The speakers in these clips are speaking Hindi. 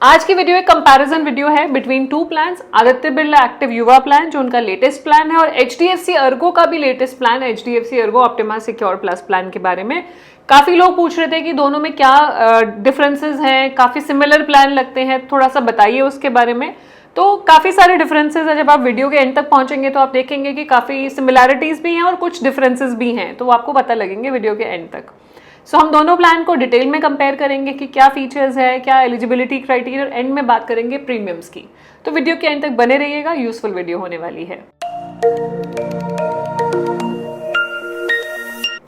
आज की वीडियो एक कंपैरिजन वीडियो है between two plans, Aditya Birla active युवा प्लान जो उनका लेटेस्ट प्लान है और एचडीएफसी अर्गो का भी लेटेस्ट प्लान है, HDFC Ergo Optima Secure plus plan के बारे में। काफी लोग पूछ रहे थे कि दोनों में क्या डिफरेंसेस हैं, काफी सिमिलर प्लान लगते हैं, थोड़ा सा बताइए उसके बारे में। तो काफी सारे डिफरेंसेस हैं, जब आप वीडियो के एंड तक पहुंचेंगे तो आप देखेंगे कि काफी सिमिलैरिटीज भी हैं और कुछ डिफरेंसेस भी हैं, तो आपको पता लगेंगे वीडियो के एंड तक। सो हम दोनों प्लान को डिटेल में कंपेयर करेंगे कि क्या फीचर्स है, क्या एलिजिबिलिटी क्राइटेरिया, और एंड में बात करेंगे प्रीमियम्स की। तो वीडियो के एंड तक बने रहिएगा, यूजफुल वीडियो होने वाली है।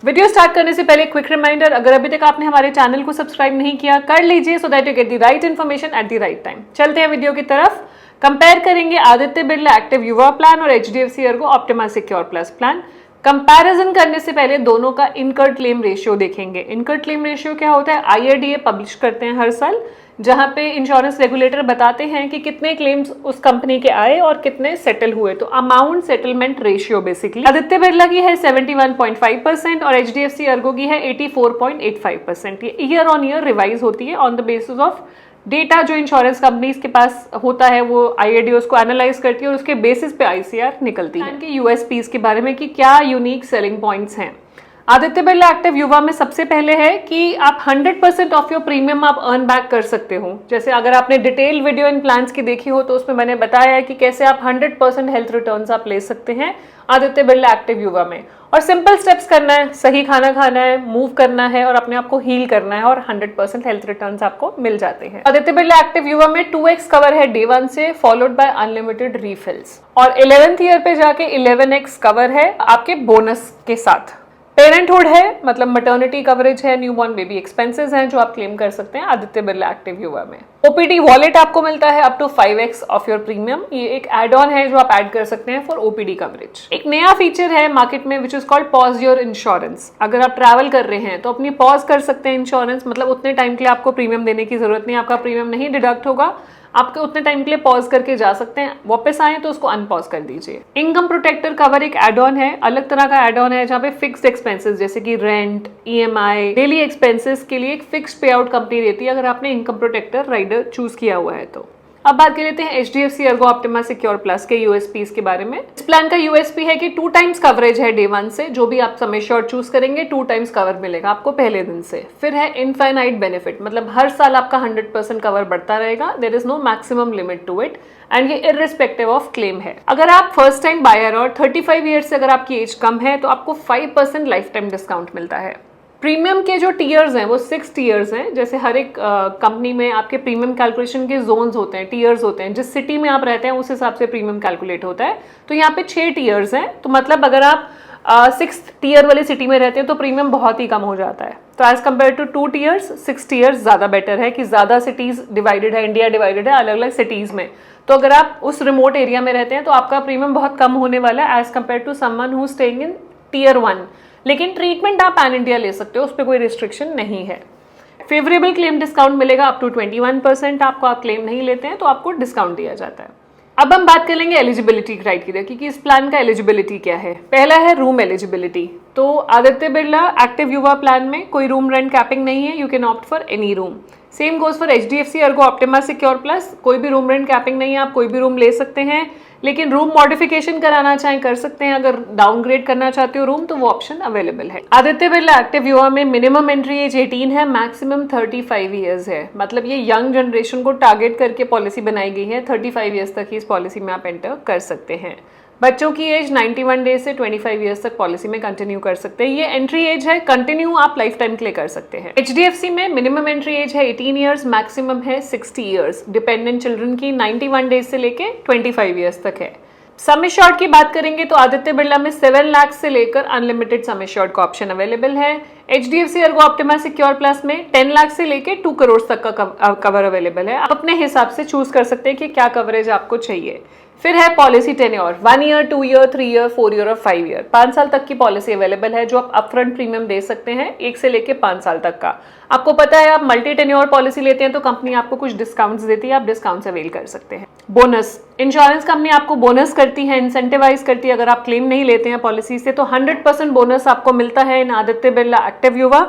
वीडियो स्टार्ट करने से पहले क्विक रिमाइंडर, अगर अभी तक आपने हमारे चैनल को सब्सक्राइब नहीं किया कर लीजिए so that you get the right information at the right time. चलते हैं वीडियो की तरफ। कंपेयर करेंगे आदित्य बिरला एक्टिव युवा प्लान और HDFC Ergo Optima Secure plus plan. Comparison करने से पहले दोनों का इनकर्ड क्लेम रेशियो देखेंगे। इनकर्ड क्लेम रेशियो क्या होता है? आईआरडीए पब्लिश करते हैं हर साल, जहां पे इंश्योरेंस रेगुलेटर बताते हैं कि कितने क्लेम्स उस कंपनी के आए और कितने सेटल हुए, तो amount settlement ratio basically Aditya Birla की है 71.5% और एचडीएफसी अर्गो की है 84.85%। ये ईयर ऑन ईयर रिवाइज होती है on the basis of data जो इंश्योरेंस कंपनीज के पास होता है, वो आईआरडीए उसको एनालाइज करती है और उसके बेसिस पे आईसीआर निकलती है। इनके यूएसपीज के बारे में कि क्या यूनिक सेलिंग पॉइंट्स हैं। आदित्य बिरला एक्टिव युवा में सबसे पहले है कि आप 100% ऑफ योर प्रीमियम आप अर्न बैक कर सकते हो। जैसे अगर आपने डिटेल वीडियो इन प्लान्स की देखी हो तो उसमें मैंने बताया है कि कैसे आप 100% हेल्थ रिटर्न्स आप ले सकते हैं आदित्य बिरला एक्टिव युवा में। और सिंपल स्टेप्स करना है, सही खाना खाना है, मूव करना है और अपने आप को हील करना है और 100% हेल्थ रिटर्न्स आपको मिल जाते हैं। आदित्य बिरला एक्टिव युवा में 2x कवर है डे 1 से, फॉलोड बाय अनलिमिटेड रीफिल्स, और 11th ईयर पे जाके 11x कवर है आपके बोनस के साथ। पेरेंटहुड है, मतलब मैटरनिटी कवरेज है, न्यूबॉर्न बेबी एक्सपेंसेस हैं जो आप क्लेम कर सकते हैं आदित्य बिरला एक्टिव युवा में। ओपीडी वॉलेट आपको मिलता है up to 5x of your premium. ये एक एड ऑन है जो आप ऐड कर सकते हैं फॉर ओपीडी कवरेज। एक नया फीचर है मार्केट में which is called pause your insurance. अगर आप ट्रैवल कर रहे हैं तो अपनी पॉज कर सकते हैं इंश्योरेंस, मतलब उतने टाइम के लिए आपको प्रीमियम देने की जरूरत नहीं, आपका प्रीमियम नहीं डिडक्ट होगा, आपके उतने टाइम के लिए पॉज करके जा सकते हैं, वापस आए तो उसको अनपॉज कर दीजिए। इनकम प्रोटेक्टर कवर एक एड ऑन है, अलग तरह का एड ऑन है जहाँ पे फिक्स्ड एक्सपेंसेस जैसे कि रेंट, ईएमआई, डेली एक्सपेंसेस के लिए एक फिक्स्ड पे आउट कंपनी देती है अगर आपने इनकम प्रोटेक्टर राइडर चूज किया हुआ है तो। अब बात कर लेते हैं HDFC Ergo Optima Secure plus के यूएसपीज के बारे में। इस प्लान का यूएसपी है कि 2 टाइम्स कवरेज है डे 1 से, जो भी आप सम एश्योर्ड चूज करेंगे 2 टाइम्स कवर मिलेगा आपको पहले दिन से। फिर है इनफाइनाइट बेनिफिट, मतलब हर साल आपका 100% कवर बढ़ता रहेगा, there is no maximum limit to it, and ये इररिस्पेक्टिव ऑफ क्लेम है। अगर आप फर्स्ट टाइम बायर और 35 ईयर से अगर आपकी एज कम है तो आपको 5% लाइफ टाइम डिस्काउंट मिलता है। प्रीमियम के जो टीयर्स हैं वो 6 टीयर्स हैं। जैसे हर एक कंपनी में आपके प्रीमियम कैलकुलेशन के जोन्स होते हैं, टीयर्स होते हैं, जिस सिटी में आप रहते हैं उस हिसाब से प्रीमियम कैलकुलेट होता है। तो यहाँ पे 6 टीयर्स हैं, तो मतलब अगर आप 6 टीयर वाली सिटी में रहते हैं तो प्रीमियम बहुत ही कम हो जाता है। तो as compare to 2 tiers 6 tiers ज़्यादा बेटर है कि ज़्यादा सिटीज़ डिवाइडेड है, इंडिया डिवाइडेड है अलग अलग सिटीज़ में। तो अगर आप उस रिमोट एरिया में रहते हैं तो आपका प्रीमियम बहुत कम होने वाला है as compare to someone who staying in tier 1। लेकिन ट्रीटमेंट आप पैन इंडिया ले सकते हो, उस पर कोई रिस्ट्रिक्शन नहीं है। फेवरेबल क्लेम डिस्काउंट मिलेगा अप टू 21%। आपको आप क्लेम नहीं लेते हैं तो आपको डिस्काउंट दिया जाता है। अब हम बात कर लेंगे एलिजिबिलिटी क्राइटेरिया की कि इस प्लान का एलिजिबिलिटी क्या है। पहला है रूम एलिजिबिलिटी। तो आदित्य बिरला एक्टिव युवा प्लान में कोई रूम रेंट कैपिंग नहीं है, you can opt for any room. Same goes for HDFC Ergo Optima Secure plus, कोई भी रूम रेंट कैपिंग नहीं है, आप कोई भी रूम ले सकते हैं, लेकिन रूम मॉडिफिकेशन कराना चाहें कर सकते हैं। अगर डाउनग्रेड करना चाहते हो रूम तो वो ऑप्शन अवेलेबल है। आदित्य बिरला एक्टिव युवा में मिनिमम एंट्री एज 18 है, मैक्सिमम 35 ईयर्स है, मतलब ये यंग जनरेशन को टारगेट करके पॉलिसी बनाई गई है। 35 ईयर्स तक ही इस पॉलिसी में आप एंटर कर सकते हैं। बच्चों की एज 91 डेज से 25 ईयर्स तक पॉलिसी में कंटिन्यू कर सकते हैं। ये एंट्री एज है, कंटिन्यू आप लाइफ टाइम के लिए कर सकते हैं। एचडीएफसी में मिनिमम एंट्री एज है 18 ईयर्स, मैक्सिमम है 60 ईयर्स। डिपेंडेंट चिल्ड्रन की 91 डेज से लेके 25 ईयर्स तक है। सम एश्योर्ड की बात करेंगे तो आदित्य बिरला में 7 लाख से लेकर अनलिमिटेड सम एश्योर्ड का ऑप्शन अवेलेबल है। HDFC Ergo Optima Secure plus में 10 लाख से लेकर 2 करोड़ तक का कवर अवेलेबल है। आप अपने हिसाब से चूज कर सकते हैं कि क्या कवरेज आपको चाहिए। फिर है policy tenure, 1 year, 2 year, 3 year, 4 year और 5 ईयर। 5 साल तक की पॉलिसी अवेलेबल है जो आप अपफ्रंट प्रीमियम दे सकते हैं 1 से लेके 5 साल तक का। आपको पता है आप मल्टी टेन्योर पॉलिसी लेते हैं तो कंपनी आपको कुछ डिस्काउंट्स देती है, आप डिस्काउंट्स अवेल कर सकते हैं। बोनस, इंश्योरेंस कंपनी आपको बोनस करती है, इंसेंटिवाइज करती है। अगर आप क्लेम नहीं लेते हैं पॉलिसी से तो 100% बोनस आपको मिलता है इन आदित्य बिरला एक्टिव युवा।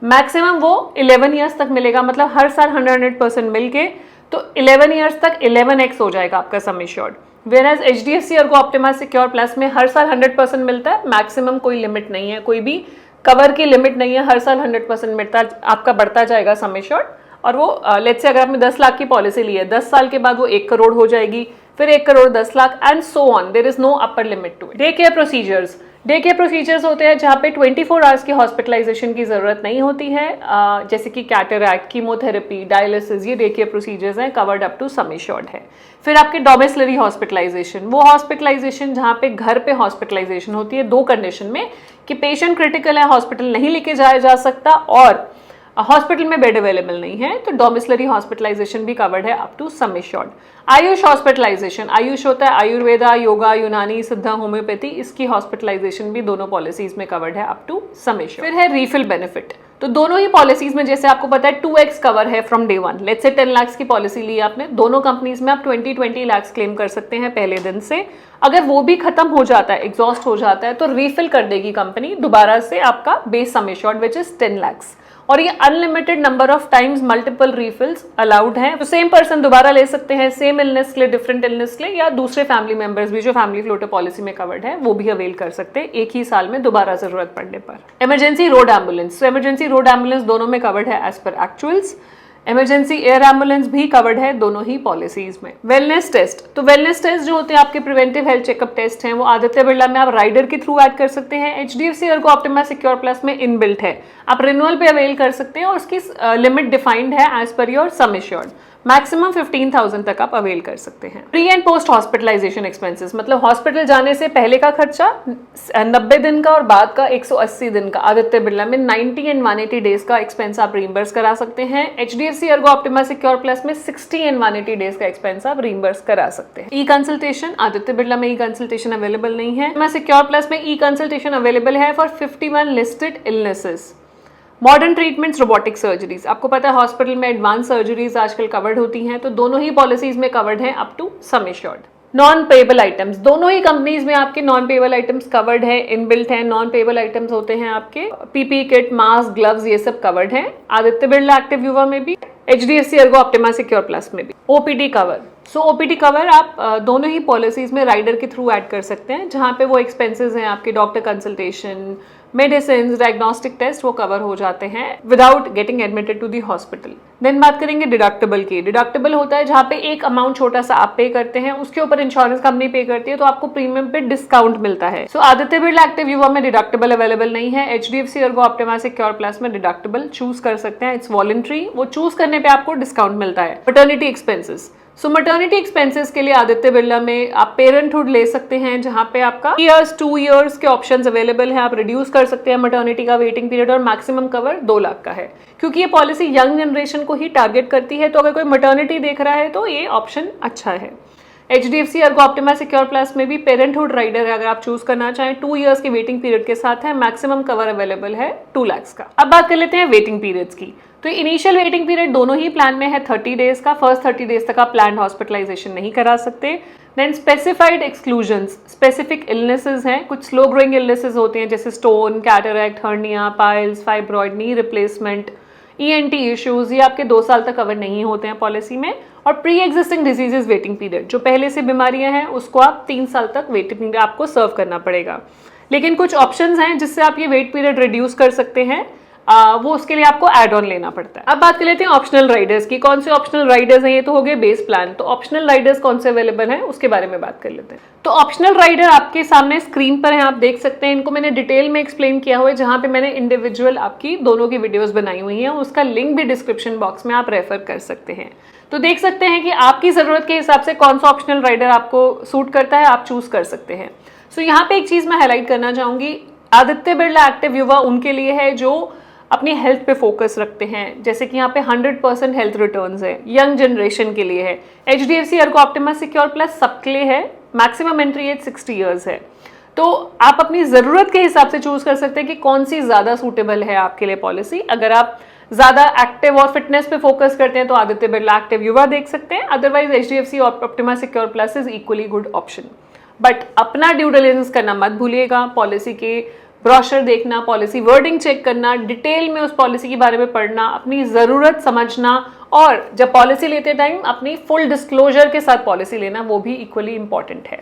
मैक्सिमम वो 11 ईयर्स तक मिलेगा, मतलब हर साल 100% मिल के तो 11 ईयर्स तक 11x हो जाएगा आपका sum assured. Whereas HDFC Ergo Optima Secure plus में हर साल 100% मिलता है, मैक्सिमम कोई लिमिट नहीं है, कोई भी कवर की लिमिट नहीं है, हर साल 100% मिलता आपका बढ़ता जाएगा सम एश्योर्ड। और वो लेट्स से अगर आपने 10 लाख की पॉलिसी ली है, 10 साल के बाद वो 1 करोड़ हो जाएगी, फिर 1 crore 10 lakh and so on, there is no upper limit to it. Day care procedures, day care procedures होते हैं जहाँ पे 24 आवर्स की हॉस्पिटलाइजेशन की जरूरत नहीं होती है, जैसे कि कैटरैक्ट, कीमोथेरेपी, डायलिसिस, ये डे केयर प्रोसीजर्स हैं, covered up to sum assured है। फिर आपके डोमिसलरी हॉस्पिटलाइजेशन, वो हॉस्पिटलाइजेशन जहाँ पे घर पे हॉस्पिटलाइजेशन होती है 2 कंडीशन में, कि पेशेंट क्रिटिकल है, हॉस्पिटल नहीं लेके जाया जा सकता और हॉस्पिटल में बेड अवेलेबल नहीं है, तो डोमिसलरी हॉस्पिटलाइजेशन भी कवर्ड है up to sum assured. AYUSH hospitalisation, AYUSH होता है आयुर्वेदा, योगा, यूनानी, सिद्धा, होम्योपैथी, इसकी हॉस्पिटलाइजेशन भी दोनों पॉलिसीज में कवर्ड है अप टू सम एश्योर्ड। फिर है रीफिल बेनिफिट, तो दोनों ही पॉलिसीज में जैसे आपको पता है 2x कवर है from day 1। Let's say 10 lakh की पॉलिसी ली आपने, दोनों कंपनीज में आप 20 लाख क्लेम कर सकते हैं पहले दिन से। अगर वो भी खत्म हो जाता है, एग्जॉस्ट हो जाता है, तो रीफिल कर देगी कंपनी दोबारा से आपका base sum assured which is 10 lakh. और ये unlimited number of times multiple refills allowed हैं, तो सेम पर्सन दोबारा ले सकते हैं, सेम इलनेस के लिए, डिफरेंट इलनेस के लिए, या दूसरे फैमिली मेंबर्स भी जो फैमिली फ्लोटर पॉलिसी में कवर्ड है वो भी अवेल कर सकते हैं एक ही साल में दोबारा जरूरत पड़ने पर। इमरजेंसी रोड एम्बुलेंस, तो इमरजेंसी रोड एम्बुलेंस दोनों में कवर्ड है as per actuals. Emergency air ambulance भी कवर्ड है दोनों ही पॉलिसीज में। वेलनेस टेस्ट, तो वेलनेस टेस्ट जो होते हैं आपके प्रिवेंटिव हेल्थ चेकअप टेस्ट हैं, वो आदित्य बिरला में आप राइडर के थ्रू ऐड कर सकते हैं। HDFC Ergo Optima Secure plus में इनबिल्ट है, आप रिन्यूअल पे अवेल कर सकते हैं और उसकी लिमिट डिफाइंड है as per your sum assured, maximum 15,000 तक आप अवेल कर सकते हैं। Pre and post hospitalisation expenses, मतलब हॉस्पिटल जाने से पहले का खर्चा 90 दिन का और बाद का 180 दिन का, आदित्य बिरला में 90 एंड 180 डेज का एक्सपेंस आप रीइंबर्स करा सकते हैं। HDFC Ergo Optima Secure plus में 60 एंड 180 डेज का एक्सपेंस आप रीइंबर्स करा सकते हैं। ई कंसल्टेशन, आदित्य बिरला में ई कंसल्टेशन अवेलेबल नहीं है, सिक्योर प्लस में ई कंसल्टेशन अवेलेबल है for 51 listed illnesses. Modern treatments, robotic surgeries, आपको पता है हॉस्पिटल में एडवांस सर्जरीज आजकल कवर्ड होती हैं, तो दोनों ही पॉलिसीज में कवर्ड हैं up to sum assured. Non payable items, दोनों ही कंपनीज में आपके नॉन पेएबल आइटम्स कवर्ड है, इनबिल्ट है। नॉन पेएबल आइटम्स होते हैं आपके पीपी किट, मास्क, ग्लव्स, ये सब कवर्ड है आदित्य बिरला एक्टिव युवा में भी, HDFC Ergo Optima Secure plus में भी। OPD cover, so OPD cover आप दोनों ही पॉलिसीज में राइडर के थ्रू ऐड कर सकते हैं, जहां पे वो एक्सपेंसेस हैं आपके doctor consultation, medicine, diagnostic test, वो कवर हो जाते हैं without getting admitted to the hospital. Then बात करेंगे डिडक्टेबल की। डिडक्टेबल होता है जहाँ पे एक अमाउंट छोटा सा आप पे करते हैं, उसके ऊपर इंश्योरेंस कंपनी पे करती है, तो आपको प्रीमियम पे डिस्काउंट मिलता है। सो आदित्य बिरला एक्टिव युवा में डिडक्टेबल अवेलेबल नहीं है। HDFC Ergo Optima Secure plus में डिडक्टेबल चूज कर सकते हैं, इट्स वॉलंटरी, वो चूज करने पे आपको डिस्काउंट मिलता है। मैटरनिटी एक्सपेंसेस, सो मैटरनिटी एक्सपेंसेस के लिए आदित्य बिरला में आप पेरेंटहुड ले सकते हैं, जहां पे आपका 2 ईयर्स के ऑप्शंस अवेलेबल हैं, आप रिड्यूस कर सकते हैं मैटरनिटी का वेटिंग पीरियड, और मैक्सिमम कवर 2 लाख का है। क्योंकि ये पॉलिसी यंग जनरेशन को ही टारगेट करती है, तो अगर कोई मैटरनिटी देख रहा है तो ये ऑप्शन अच्छा है। HDFC Ergo Optima Secure plus में भी पेरेंटहुड राइडर है, अगर आप चूज करना चाहें 2 इयर्स के वेटिंग पीरियड के साथ है, मैक्सिमम कवर अवेलेबल है 2 लाख का। अब बात कर लेते हैं वेटिंग पीरियड्स की। तो इनिशियल वेटिंग पीरियड दोनों ही प्लान में है 30 डेज का। फर्स्ट 30 डेज तक आप प्लान हॉस्पिटलाइजेशन नहीं करा सकते। Then specified exclusions, specific illnesses हैं, कुछ स्लो ग्रोइंग इलनेसेस होते हैं जैसे stone, cataract, hernia, piles, fibroid, knee replacement, ENT issues, ये आपके 2 साल तक कवर नहीं होते हैं पॉलिसी में। और pre existing diseases waiting period, जो पहले से बीमारियां हैं उसको आप 3 साल तक वेटिंग पीरियड आपको सर्व करना पड़ेगा। लेकिन कुछ ऑप्शंस हैं जिससे आप ये वेट पीरियड रिड्यूस कर सकते हैं, वो उसके लिए आपको एड ऑन लेना पड़ता है। अब बात कर लेते हैं ऑप्शनल राइडर्स की। कौन से ऑप्शनल राइडर्स हैं? ये तो हो गए बेस प्लान, तो ऑप्शनल राइडर्स कौन से अवेलेबल हैं उसके बारे में बात कर लेते हैं। तो ऑप्शनल राइडर आपके सामने स्क्रीन पर हैं, आप देख सकते हैं। इनको मैंने डिटेल में एक्सप्लेन किया हुआ है, जहां पे मैंने इंडिविजुअल आपकी दोनों की वीडियोस बनाई हुई हैं, उसका लिंक भी डिस्क्रिप्शन बॉक्स में आप रेफर कर सकते हैं। तो देख सकते हैं कि आपकी जरूरत के हिसाब से कौन सा ऑप्शनल राइडर आपको सूट करता है, आप चूज कर सकते हैं। सो यहाँ पे एक चीज मैं हाईलाइट करना चाहूंगी, आदित्य बिरला एक्टिव युवा उनके लिए है जो अपनी हेल्थ पे फोकस रखते हैं, जैसे कि यहाँ पे 100% हेल्थ रिटर्न्स है, यंग जनरेशन के लिए है। HDFC Ergo Optima Secure plus सबके लिए है, मैक्सिमम एंट्री एज 60 इयर्स है। तो आप अपनी जरूरत के हिसाब से चूज कर सकते हैं कि कौन सी ज्यादा सूटेबल है आपके लिए पॉलिसी। अगर आप ज्यादा एक्टिव और फिटनेस पे फोकस करते हैं तो आदित्य बिरला एक्टिव युवा देख सकते हैं, otherwise HDFC optima Secure plus is equally good option. But अपना ड्यू डिलिजेंस करना मत भूलिएगा, पॉलिसी के ब्रोशर देखना, पॉलिसी वर्डिंग चेक करना, डिटेल में उस पॉलिसी के बारे में पढ़ना, अपनी ज़रूरत समझना और जब पॉलिसी लेते टाइम अपनी फुल डिस्क्लोजर के साथ पॉलिसी लेना, वो भी इक्वली इंपॉर्टेंट है।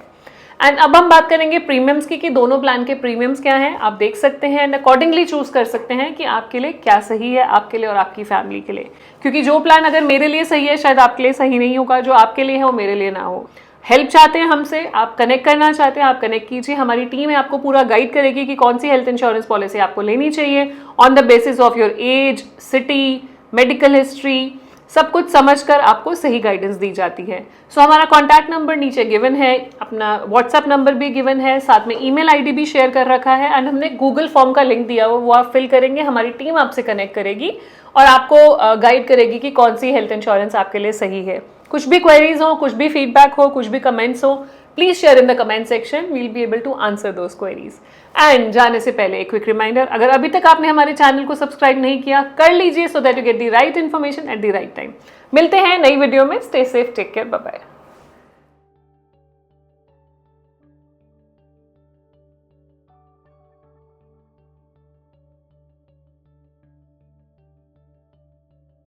एंड अब हम बात करेंगे प्रीमियम्स की कि दोनों प्लान के प्रीमियम्स क्या हैं, आप देख सकते हैं एंड अकॉर्डिंगली चूज कर सकते हैं कि आपके लिए क्या सही है, आपके लिए और आपकी फैमिली के लिए। क्योंकि जो प्लान अगर मेरे लिए सही है शायद आपके लिए सही नहीं होगा, जो आपके लिए है वो मेरे लिए ना हो। हेल्प चाहते हैं हमसे, आप कनेक्ट करना चाहते हैं, आप कनेक्ट कीजिए, हमारी टीम है आपको पूरा गाइड करेगी कि कौन सी हेल्थ इंश्योरेंस पॉलिसी आपको लेनी चाहिए on the basis of your age, city, medical history, सब कुछ समझकर आपको सही गाइडेंस दी जाती है। सो हमारा कॉन्टैक्ट नंबर नीचे गिवन है, अपना व्हाट्सएप नंबर भी गिवन है, साथ में ईमेल आईडी भी शेयर कर रखा है एंड हमने गूगल फॉर्म का लिंक दिया हुआ, वो आप फिल करेंगे, हमारी टीम आपसे कनेक्ट करेगी और आपको गाइड करेगी कि कौन सी हेल्थ इंश्योरेंस आपके लिए सही है। कुछ भी क्वेरीज हो, कुछ भी फीडबैक हो, कुछ भी कमेंट्स हो, please share in the comment section, we will be able to answer those queries. And जाने से पहले एक क्विक रिमाइंडर, अगर अभी तक आपने हमारे चैनल को सब्सक्राइब नहीं किया कर लीजिए so that you get the right information at the right time. मिलते हैं नई वीडियो में, stay safe, take care, bye bye.